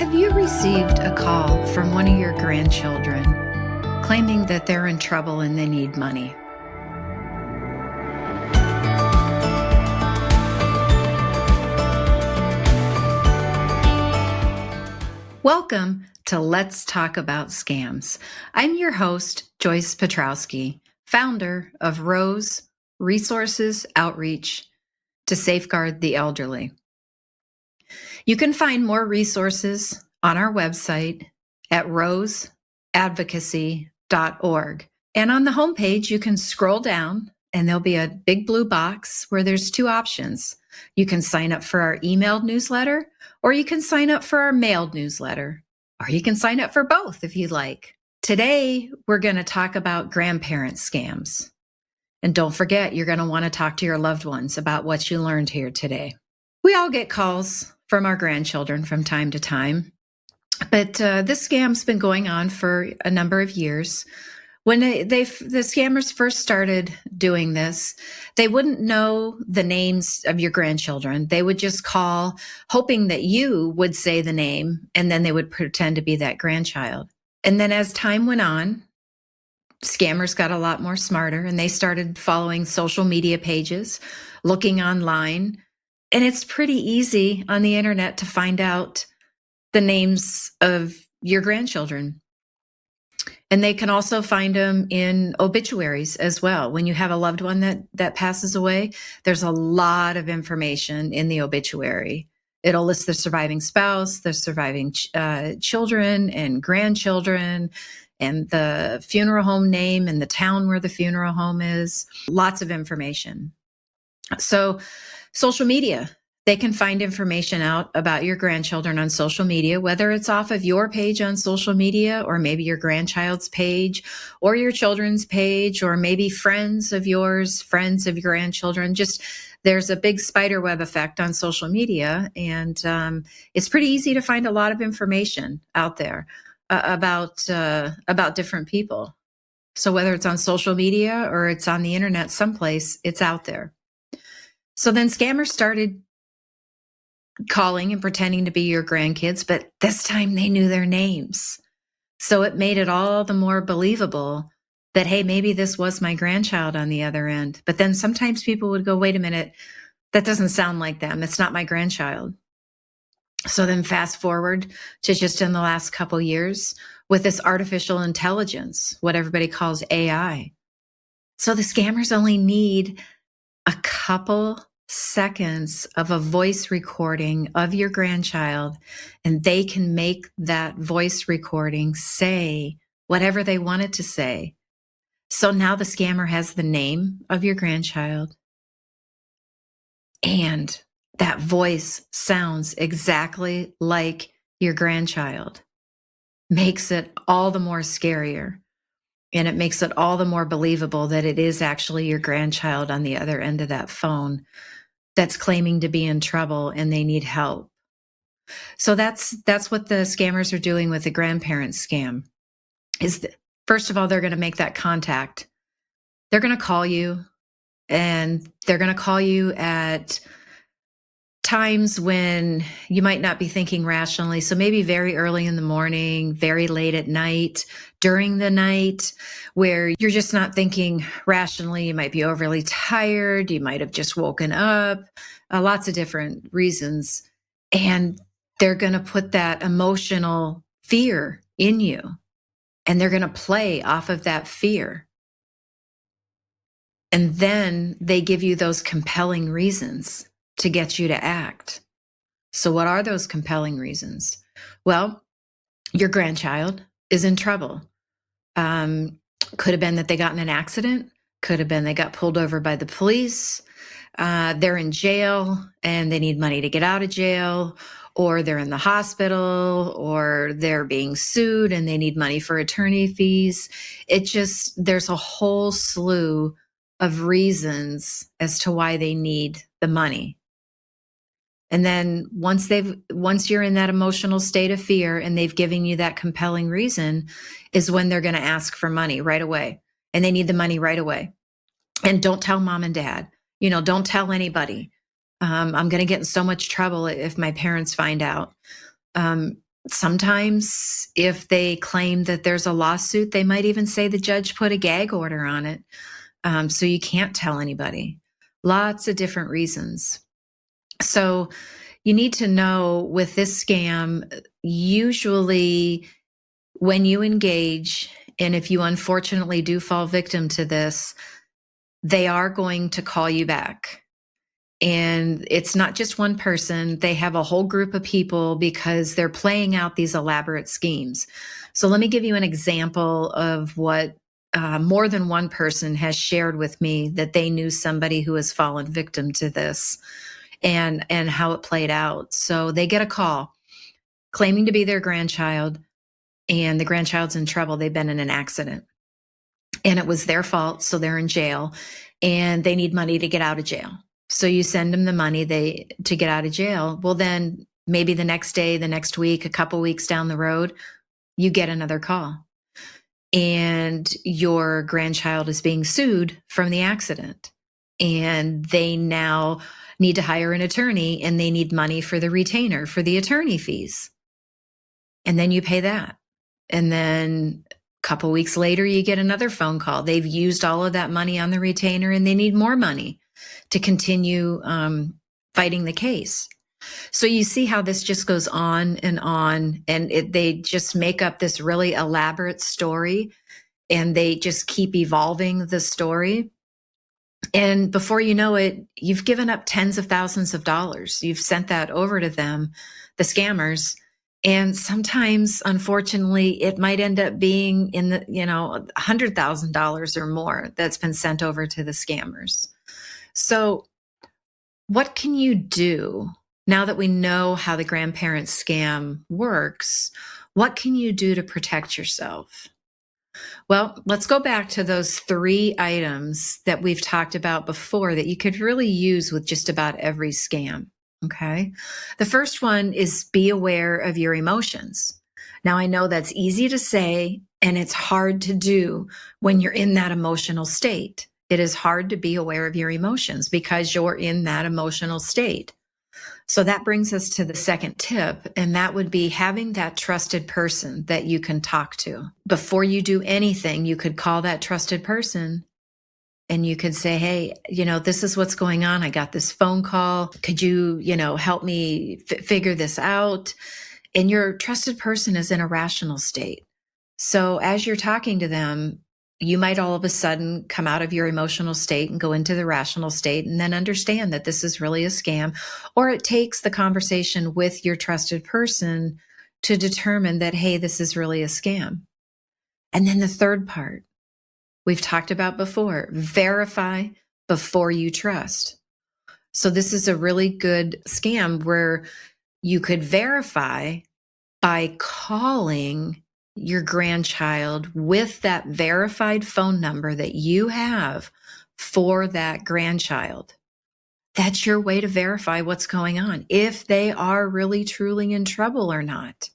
Have you received a call from one of your grandchildren claiming that they're in trouble and they need money? Welcome to Let's Talk About Scams. I'm your host, Joyce Petrowski, founder of R.O.S.E Resources Outreach to Safeguard the Elderly. You can find more resources on our website at roseadvocacy.org. And on the homepage, you can scroll down and there'll be a big blue box where there's two options. You can sign up for our emailed newsletter, or you can sign up for our mailed newsletter, or you can sign up for both if you'd like. Today, we're going to talk about grandparent scams. And don't forget, you're going to want to talk to your loved ones about what you learned here today. We all get calls from our grandchildren from time to time, but this scam's been going on for a number of years. When the scammers first started doing this, they wouldn't know the names of your grandchildren. They would just call, hoping that you would say the name, and then they would pretend to be that grandchild. And then as time went on, scammers got a lot more smarter, and they started following social media pages, looking online. And it's pretty easy on the internet to find out the names of your grandchildren. And they can also find them in obituaries as well. When you have a loved one that passes away, there's a lot of information in the obituary. It'll list the surviving spouse, the surviving children and grandchildren, and the funeral home name and the town where the funeral home is. Lots of information. So social media, they can find information out about your grandchildren on social media, whether it's off of your page on social media, or maybe your grandchild's page, or your children's page, or maybe friends of yours, friends of your grandchildren. Just there's a big spider web effect on social media, and it's pretty easy to find a lot of information out there about different people. So whether it's on social media or it's on the internet someplace, it's out there. So then scammers started calling and pretending to be your grandkids, but this time they knew their names. So it made it all the more believable that, hey, maybe this was my grandchild on the other end. But then sometimes people would go, wait a minute, that doesn't sound like them. It's not my grandchild. So then fast forward to just in the last couple years with this artificial intelligence, what everybody calls AI. So the scammers only need a couple seconds of a voice recording of your grandchild, and they can make that voice recording say whatever they want it to say. So now the scammer has the name of your grandchild, and that voice sounds exactly like your grandchild. Makes it all the more scarier. And it makes it all the more believable that it is actually your grandchild on the other end of that phone that's claiming to be in trouble and they need help. So that's what the scammers are doing with the grandparent scam. First of all, they're going to make that contact. They're going to call you, and they're going to call you at times when you might not be thinking rationally. So maybe very early in the morning, very late at night, during the night, where you're just not thinking rationally. You might be overly tired. You might have just woken up, lots of different reasons. And they're going to put that emotional fear in you, and they're going to play off of that fear. And then they give you those compelling reasons to get you to act. So what are those compelling reasons? Well, your grandchild is in trouble. Could have been that they got in an accident. Could have been they got pulled over by the police. They're in jail and they need money to get out of jail, or they're in the hospital, or they're being sued and they need money for attorney fees. There's a whole slew of reasons as to why they need the money. And then once you're in that emotional state of fear and they've given you that compelling reason, is when they're going to ask for money right away. And they need the money right away. And don't tell mom and dad, don't tell anybody. I'm going to get in so much trouble if my parents find out. Sometimes if they claim that there's a lawsuit, they might even say the judge put a gag order on it. So you can't tell anybody. Lots of different reasons. So you need to know with this scam, usually when you engage, and if you unfortunately do fall victim to this, they are going to call you back. And it's not just one person, they have a whole group of people because they're playing out these elaborate schemes. So let me give you an example of what more than one person has shared with me that they knew somebody who has fallen victim to this and how it played out. So they get a call claiming to be their grandchild, and the grandchild's in trouble. They've been in an accident and it was their fault. So they're in jail and they need money to get out of jail. So you send them the money to get out of jail. Well, then maybe the next day, the next week, a couple weeks down the road, you get another call and your grandchild is being sued from the accident. And they now need to hire an attorney and they need money for the retainer, for the attorney fees. And then you pay that. And then a couple weeks later, you get another phone call. They've used all of that money on the retainer and they need more money to continue fighting the case. So you see how this just goes on, and they just make up this really elaborate story, and they just keep evolving the story. And before you know it, you've given up tens of thousands of dollars. You've sent that over to them, the scammers. And sometimes, unfortunately, it might end up being in the, $100,000 or more that's been sent over to the scammers. So what can you do now that we know how the grandparent scam works? What can you do to protect yourself? Well, let's go back to those 3 items that we've talked about before that you could really use with just about every scam. Okay. The first one is be aware of your emotions. Now, I know that's easy to say, and it's hard to do when you're in that emotional state. It is hard to be aware of your emotions because you're in that emotional state. So that brings us to the second tip, and that would be having that trusted person that you can talk to. Before you do anything, you could call that trusted person and you could say, hey, this is what's going on. I got this phone call. Could you, help me figure this out? And your trusted person is in a rational state. So as you're talking to them, you might all of a sudden come out of your emotional state and go into the rational state and then understand that this is really a scam. Or it takes the conversation with your trusted person to determine that, hey, this is really a scam. And then the third part we've talked about before, verify before you trust. So this is a really good scam where you could verify by calling your grandchild with that verified phone number that you have for that grandchild. That's your way to verify what's going on, if they are really truly in trouble or not.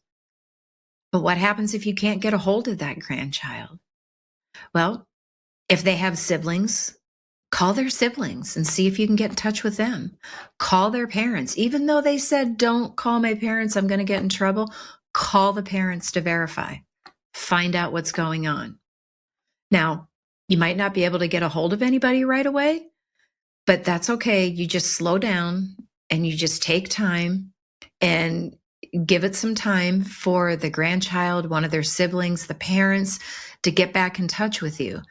But what happens if you can't get a hold of that grandchild? Well, if they have siblings, call their siblings and see if you can get in touch with them. Call their parents. Even though they said, don't call my parents, I'm going to get in trouble, call the parents to verify. Find out what's going on. Now, you might not be able to get a hold of anybody right away, but that's okay. You just slow down and you just take time and give it some time for the grandchild, one of their siblings, the parents to get back in touch with you.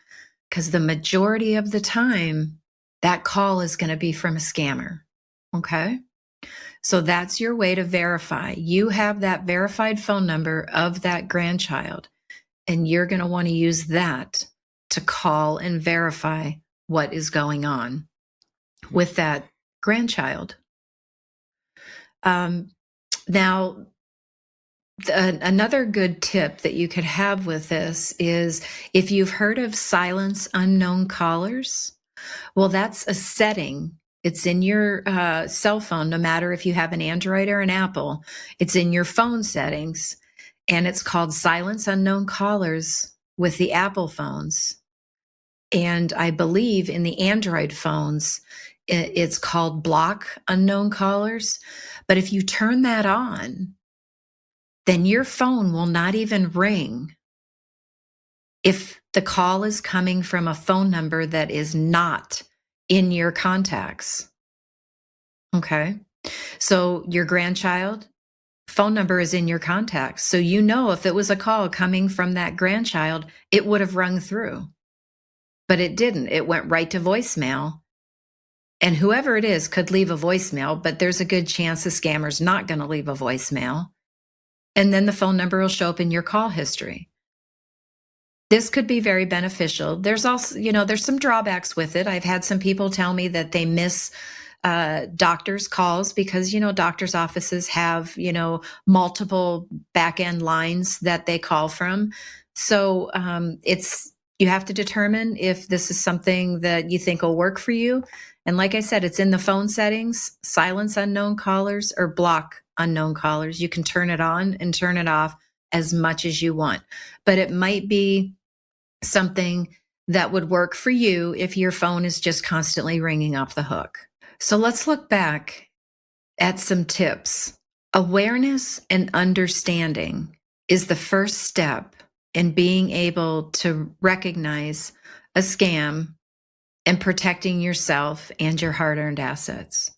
Because the majority of the time, that call is going to be from a scammer. Okay? So that's your way to verify. You have that verified phone number of that grandchild, and you're going to want to use that to call and verify what is going on with that grandchild. Now, another good tip that you could have with this is if you've heard of silence unknown callers, well, that's a setting. It's in your cell phone, no matter if you have an Android or an Apple. It's in your phone settings, and it's called silence unknown callers with the Apple phones. And I believe in the Android phones, it's called block unknown callers. But if you turn that on, then your phone will not even ring if the call is coming from a phone number that is not in your contacts. Okay. So your grandchild phone number is in your contacts. So you know if it was a call coming from that grandchild, it would have rung through. But it didn't. It went right to voicemail. And whoever it is could leave a voicemail, but there's a good chance the scammer's not going to leave a voicemail. And then the phone number will show up in your call history. This could be very beneficial. There's also, there's some drawbacks with it. I've had some people tell me that they miss doctors' calls because, doctors' offices have, multiple back end lines that they call from. So you have to determine if this is something that you think will work for you. And like I said, it's in the phone settings, silence unknown callers or block unknown callers. You can turn it on and turn it off as much as you want. But it might be something that would work for you if your phone is just constantly ringing off the hook. So let's look back at some tips. Awareness and understanding is the first step in being able to recognize a scam and protecting yourself and your hard-earned assets.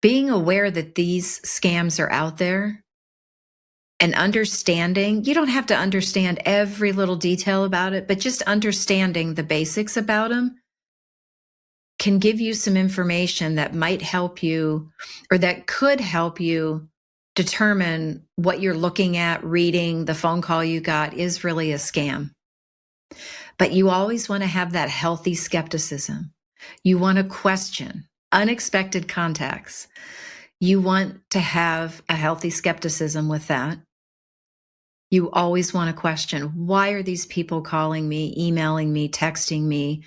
Being aware that these scams are out there and understanding, you don't have to understand every little detail about it, but just understanding the basics about them can give you some information that might help you or that could help you determine what you're looking at, reading, the phone call you got is really a scam. But you always want to have that healthy skepticism. You want to question unexpected contacts. You want to have a healthy skepticism with that. You always want to question, why are these people calling me, emailing me, texting me,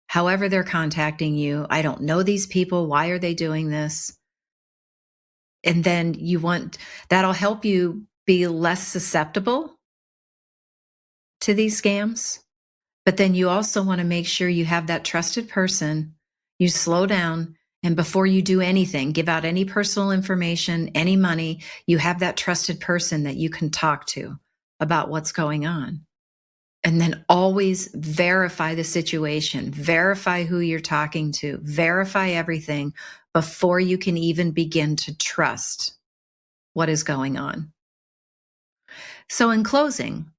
however they're contacting you? I don't know these people. Why are they doing this? And then that'll help you be less susceptible to these scams. But then you also want to make sure you have that trusted person. You slow down, and before you do anything, give out any personal information, any money, you have that trusted person that you can talk to about what's going on. And then always verify the situation, verify who you're talking to, verify everything before you can even begin to trust what is going on. So in closing,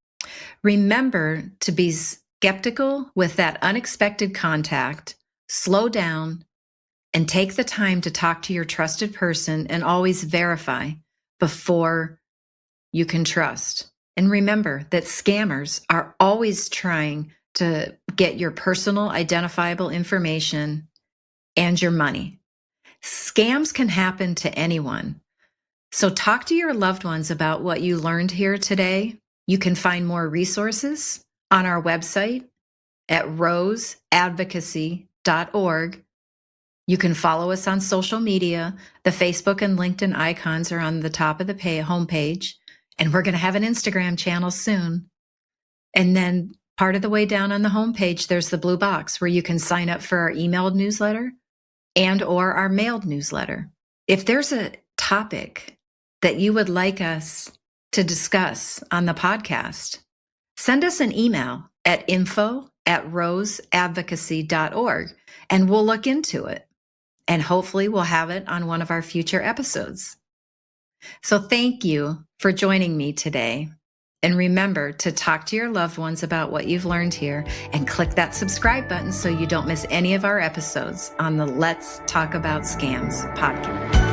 remember to be skeptical with that unexpected contact, slow down, and take the time to talk to your trusted person and always verify before you can trust. And remember that scammers are always trying to get your personal identifiable information and your money. Scams can happen to anyone. So talk to your loved ones about what you learned here today. You can find more resources on our website at roseadvocacy.org. You can follow us on social media. The Facebook and LinkedIn icons are on the top of the homepage, and we're going to have an Instagram channel soon. And then part of the way down on the homepage, there's the blue box where you can sign up for our emailed newsletter and or our mailed newsletter. If there's a topic that you would like us to discuss on the podcast, send us an email at info@roseadvocacy.org, and we'll look into it. And hopefully we'll have it on one of our future episodes. So thank you for joining me today. And remember to talk to your loved ones about what you've learned here and click that subscribe button so you don't miss any of our episodes on the Let's Talk About Scams podcast.